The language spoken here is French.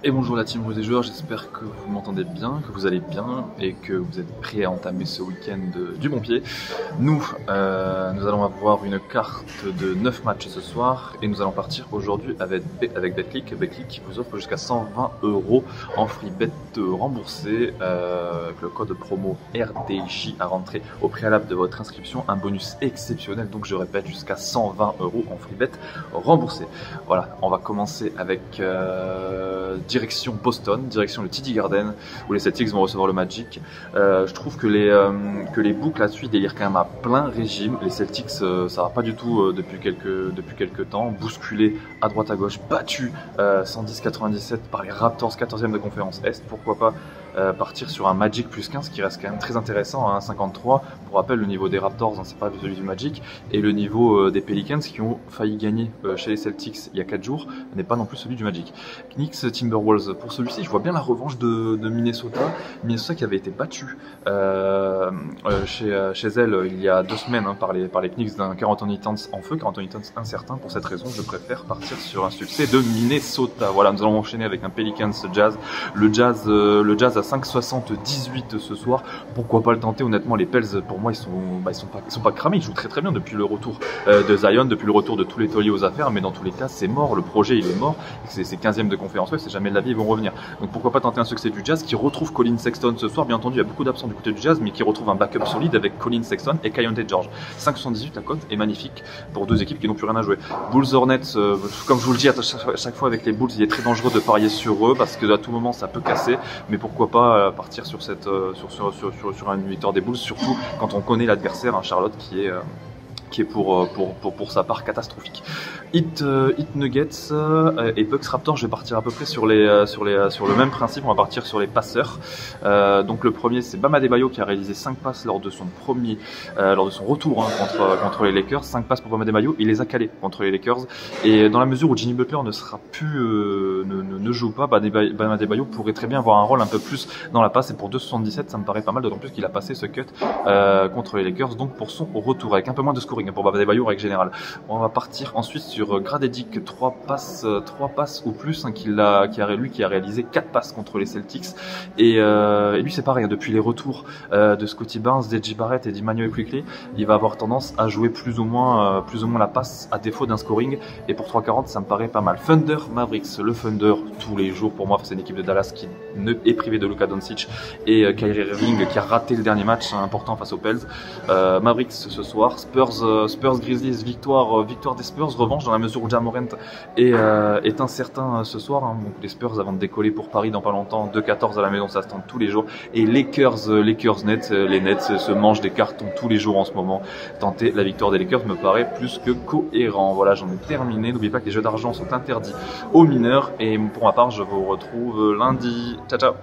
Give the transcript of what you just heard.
Et bonjour la team Rue des joueurs, j'espère que vous m'entendez bien, que vous allez bien et que vous êtes prêts à entamer ce week-end du bon pied. Nous allons avoir une carte de 9 matchs ce soir et nous allons partir aujourd'hui avec Betclic. Betclic qui vous offre jusqu'à 120 € en free bet remboursé avec le code promo RDJ à rentrer au préalable de votre inscription. Un bonus exceptionnel, donc je répète, jusqu'à 120 € en free bet remboursé. Voilà, on va commencer avec direction Boston, direction le TD Garden où les Celtics vont recevoir le Magic. Je trouve que les boucles là-dessus délirent quand même à plein régime. Les Celtics, ça va pas du tout depuis quelques temps, bousculés à droite à gauche, battus 110-97 par les Raptors, 14e de conférence Est. Pourquoi pas partir sur un Magic plus 15 qui reste quand même très intéressant à 1,53. Pour rappel, le niveau des Raptors, c'est pas celui du Magic, et le niveau des Pelicans qui ont failli gagner chez les Celtics il y a 4 jours n'est pas non plus celui du Magic. Knicks Timberwolves, pour celui-ci, je vois bien la revanche de Minnesota. Minnesota qui avait été battu chez elle il y a 2 semaines par les Knicks d'un Karl Anthony Towns en feu, Karl Anthony Towns incertain. Pour cette raison, je préfère partir sur un succès de Minnesota. Voilà, nous allons enchaîner avec un Pelicans Jazz. Le Jazz à 5,78 ce soir. Pourquoi pas le tenter? Honnêtement, les Pels, pour moi, ils sont pas cramés. Ils jouent très bien depuis le retour de Zion, depuis le retour de tous les tauliers aux affaires. Mais dans tous les cas, c'est mort. Le projet, il est mort. C'est 15e de conférence. Ouais, c'est jamais de la vie, ils vont revenir. Donc pourquoi pas tenter un succès du Jazz qui retrouve Colin Sexton ce soir. Bien entendu, il y a beaucoup d'absents du côté du Jazz, mais qui retrouve un backup solide avec Colin Sexton et Kayonte George. 5,78 la cote est magnifique pour deux équipes qui n'ont plus rien à jouer. Bulls Hornets, comme je vous le dis à chaque fois avec les Bulls, il est très dangereux de parier sur eux parce que à tout moment ça peut casser. Mais pourquoi pas partir sur une victoire des Bulls, surtout quand on connaît l'adversaire, un Charlotte qui est pour sa part catastrophique. Heat Nuggets et Bucks Raptors, je vais partir à peu près sur le même principe. On va partir sur les passeurs. Donc le premier, c'est Bam Adebayo qui a réalisé 5 passes lors de son retour contre les Lakers. 5 passes pour Bam Adebayo, il les a calés contre les Lakers. Et dans la mesure où Jimmy Butler ne joue pas, Bam Adebayo pourrait très bien avoir un rôle un peu plus dans la passe. Et pour 2,77, ça me paraît pas mal, d'autant plus qu'il a passé ce cut contre les Lakers. Donc pour son retour, avec un peu moins de scoring pour Bam Adebayo en règle générale. On va partir ensuite sur Gradedick, 3 passes ou plus, qui a réalisé 4 passes contre les Celtics. Et lui c'est pareil, depuis les retours de Scottie Barnes, d'Edgy Barrett et d'Immanuel Quickley, il va avoir tendance à jouer plus ou moins la passe à défaut d'un scoring. Et pour 3,40, ça me paraît pas mal. Thunder Mavericks, le Thunder tous les jours pour moi, c'est une équipe de Dallas qui est privée de Luka Doncic et Kyrie Irving qui a raté le dernier match important face aux Pels. Mavericks ce soir, Spurs Grizzlies, victoire des Spurs, revanche dans la mesure où Ja Morant est incertain ce soir. Donc les Spurs avant de décoller pour Paris dans pas longtemps, 2-14 à la maison, ça se tente tous les jours. Et Lakers Nets, les Nets se mangent des cartons tous les jours en ce moment. Tenter la victoire des Lakers me paraît plus que cohérent. Voilà, j'en ai terminé. N'oubliez pas que les jeux d'argent sont interdits aux mineurs. Et pour ma part, je vous retrouve lundi. Ciao ciao.